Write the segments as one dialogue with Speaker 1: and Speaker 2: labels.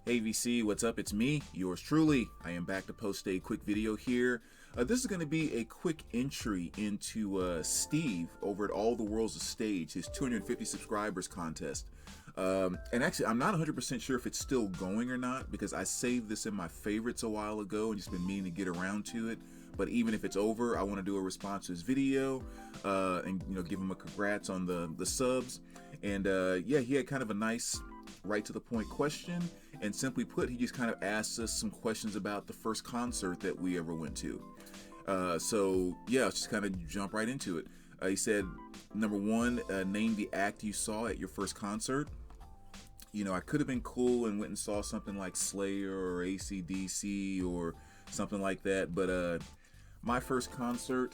Speaker 1: Hey VC, what's up? It's me, yours truly. I am back to post a quick video here. This is going to be a quick entry into Steve over at All the World's a Stage, his 250 subscribers contest. And actually, I'm not 100% sure if it's still going or not because I saved this in my favorites a while ago and just been meaning to get around to it. But even if it's over, I want to do a response to his video and give him a congrats on the subs. And yeah, he had kind of a nice, right to the point question. And simply put, he just kind of asked us some questions about the first concert that we ever went to. So yeah, let's just kind of jump right into it. He said, number one, name the act you saw at your first concert. You know, I could have been cool and went and saw something like Slayer or AC/DC or something like that. But my first concert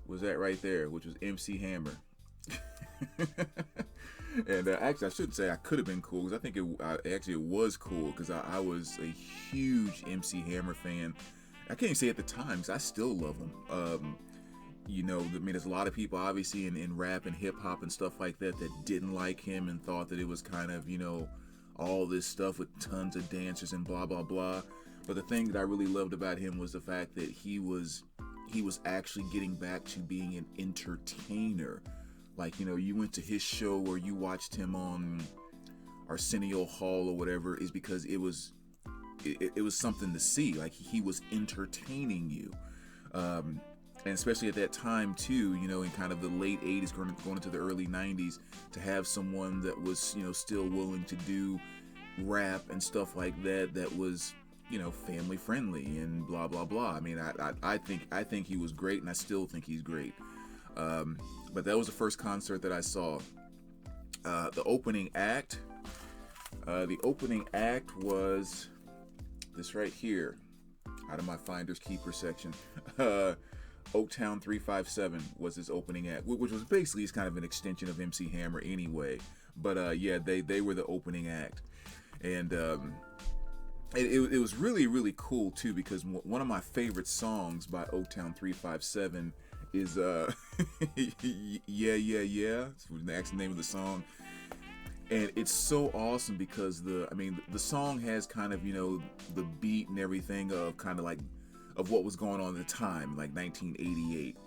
Speaker 1: was that right there, which was MC Hammer. And actually, I shouldn't say I could have been cool because I think it was cool because I was a huge MC Hammer fan. I can't even say at the time because I still love him. There's a lot of people obviously in rap and hip hop and stuff like that didn't like him and thought that it was kind of, all this stuff with tons of dancers and blah, blah, blah. But the thing that I really loved about him was the fact that he was actually getting back to being an entertainer. Like, you went to his show or you watched him on Arsenio Hall or whatever is because it was something to see. Like, he was entertaining you. And especially at that time too, in kind of the late 80s going into the early 90s, to have someone that was, still willing to do rap and stuff like that was, family friendly and blah, blah, blah. I mean, I think he was great and I still think he's great. But that was the first concert that I saw. The opening act was this right here, out of my Finders Keepers section. Oaktown 357 was his opening act, which was basically kind of an extension of MC Hammer anyway. But yeah, they were the opening act, and it was really, really cool too because one of my favorite songs by Oaktown 357 is yeah yeah yeah. That's the name of the song, and it's so awesome because the song has kind of the beat and everything of kind of like of what was going on at the time, like 1988.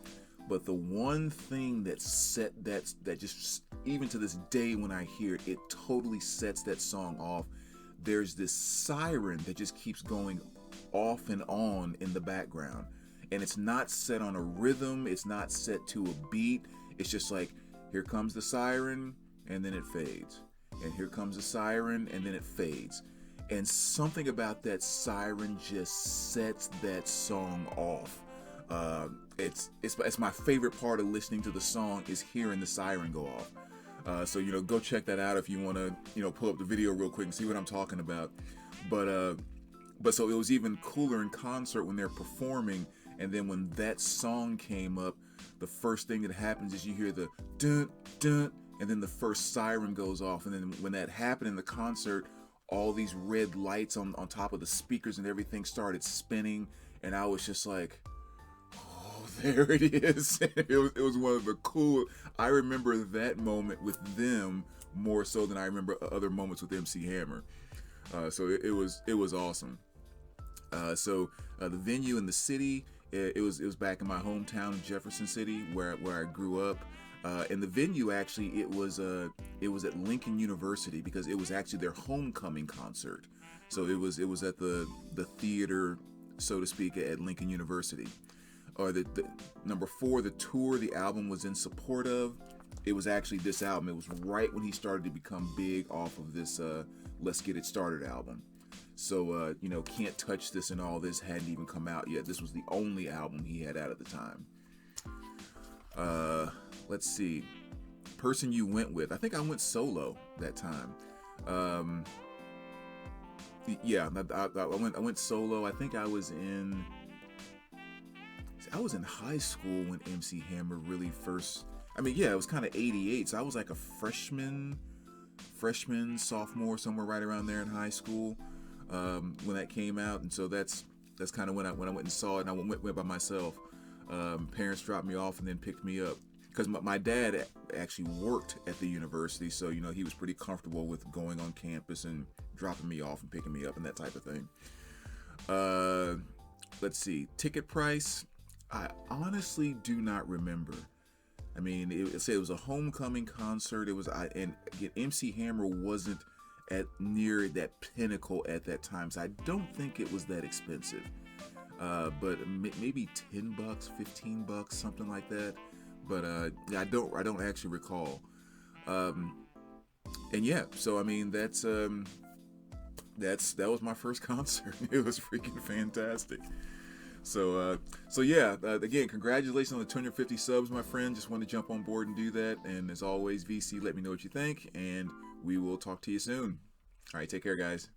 Speaker 1: But the one thing that just even to this day when I hear it, it totally sets that song off. There's this siren that just keeps going off and on in the background. And it's not set on a rhythm, it's not set to a beat. It's just like, here comes the siren, and then it fades. And here comes the siren, and then it fades. And something about that siren just sets that song off. It's my favorite part of listening to the song is hearing the siren go off. So go check that out if you want to pull up the video real quick and see what I'm talking about. But so it was even cooler in concert when they're performing. And then when that song came up, the first thing that happens is you hear the dun dun, and then the first siren goes off. And then when that happened in the concert, all these red lights on top of the speakers and everything started spinning, and I was just like, oh, there it is. it was one of the cool. I remember that moment with them more so than I remember other moments with MC Hammer. So it was awesome. So the venue in the city, it was back in my hometown, Jefferson City, where I grew up. And the venue actually it was at Lincoln University because it was actually their homecoming concert. So it was at the theater, so to speak, at Lincoln University. Or the number 4, the tour the album was in support of. It was actually this album. It was right when he started to become big off of this Let's Get It Started album. So, Can't Touch This and All This hadn't even come out yet. This was the only album he had out at the time. Let's see. Person you went with. I think I went solo that time. Yeah, I went solo. I think I was in high school when MC Hammer really first. It was kind of 88. So I was like a freshman, sophomore, somewhere right around there in high school. When that came out, and so that's kind of when I went and saw it, and I went by myself. Parents dropped me off and then picked me up because my dad actually worked at the university, so he was pretty comfortable with going on campus and dropping me off and picking me up and that type of thing. Let's see, ticket price. I honestly do not remember. I mean, it was a homecoming concert. And again, MC Hammer wasn't at near that pinnacle at that time, so I don't think it was that expensive. But maybe $10, $15, something like that. But yeah, I don't actually recall. And yeah, so I mean, that was my first concert. It was freaking fantastic. So yeah, again, congratulations on the 250 subs, my friend. Just want to jump on board and do that. And as always, VC, let me know what you think, and we will talk to you soon. All right, take care, guys.